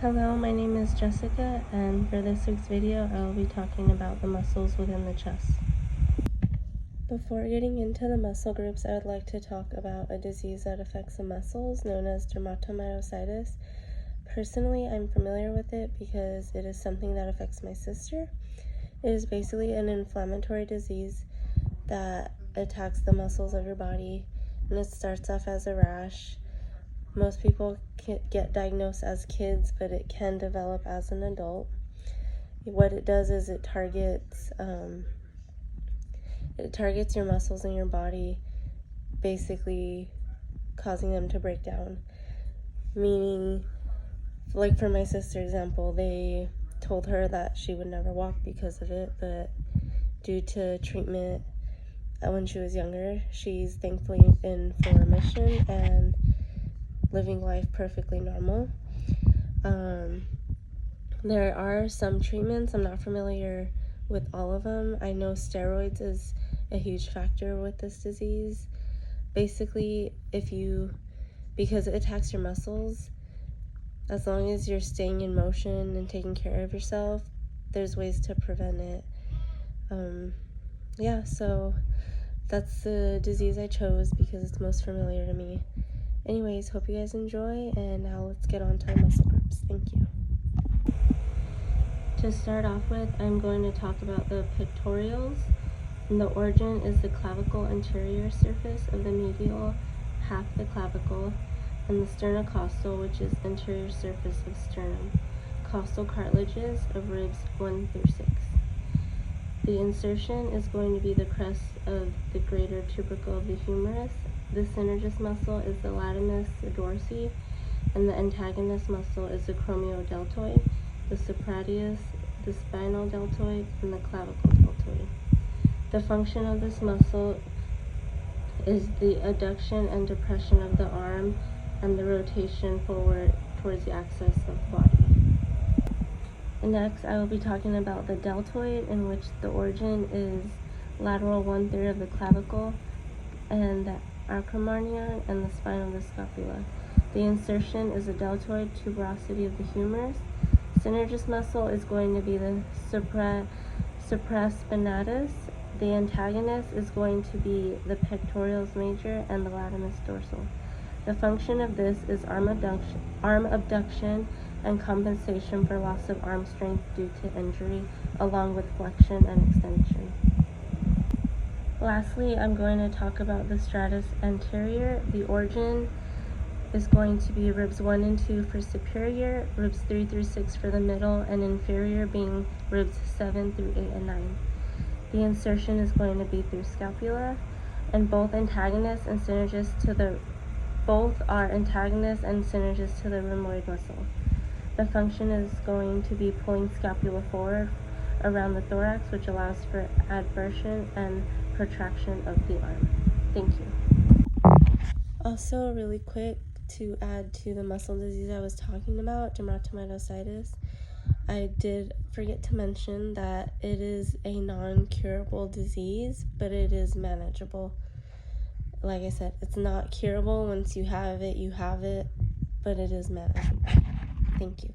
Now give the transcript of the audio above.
Hello, my name is Jessica, and for this week's video, I will be talking about the muscles within the chest. Before getting into the muscle groups, I would like to talk about a disease that affects the muscles known as dermatomyositis. Personally, I'm familiar with it because it is something that affects my sister. It is basically an inflammatory disease that attacks the muscles of your body, and it starts off as a rash. Most people get diagnosed as kids, but it can develop as an adult. What it does is it targets your muscles in your body, basically causing them to break down. Meaning, like for my sister's example, they told her that she would never walk because of it, but due to treatment when she was younger, she's thankfully in full remission and living life perfectly normal. There are some treatments. I'm not familiar with all of them. I know steroids is a huge factor with this disease. Basically, because it attacks your muscles, as long as you're staying in motion and taking care of yourself, there's ways to prevent it. So that's the disease I chose because it's most familiar to me. Anyways, hope you guys enjoy, and now let's get on to the muscle groups. Thank you. To start off with, I'm going to talk about the pectorals. And the origin is the clavicle anterior surface of the medial half the clavicle, and the sternocostal, which is anterior surface of sternum. Costal cartilages of ribs 1 through 6. The insertion is going to be the crest of the greater tubercle of the humerus. The synergist muscle is the latissimus dorsi, and the antagonist muscle is the acromiodeltoid, the subclavius, the spinal deltoid, and the clavicle deltoid. The function of this muscle is the adduction and depression of the arm and the rotation forward towards the axis of the body. Next, I will be talking about the deltoid, in which the origin is lateral 1/3 of the clavicle and the acromion and the spine of the scapula. The insertion is the deltoid tuberosity of the humerus. Synergist muscle is going to be the supraspinatus. The antagonist is going to be the pectoralis major and the latissimus dorsal. The function of this is arm abduction and compensation for loss of arm strength due to injury, along with flexion and extension. Lastly, I'm going to talk about the stratus anterior. The origin is going to be ribs 1 and 2 for superior, ribs 3 through 6 for the middle, and inferior being ribs 7 through 8 and 9. The insertion is going to be through scapula, and both are antagonists and synergists to the rhomboid muscle. The function is going to be pulling scapula forward around the thorax, which allows for adversion and protraction of the arm. Thank you. Also, really quick, to add to the muscle disease I was talking about, dermatomyositis, I did forget to mention that it is a non-curable disease, but it is manageable. Like I said, it's not curable. Once you have it, but it is manageable. Thank you.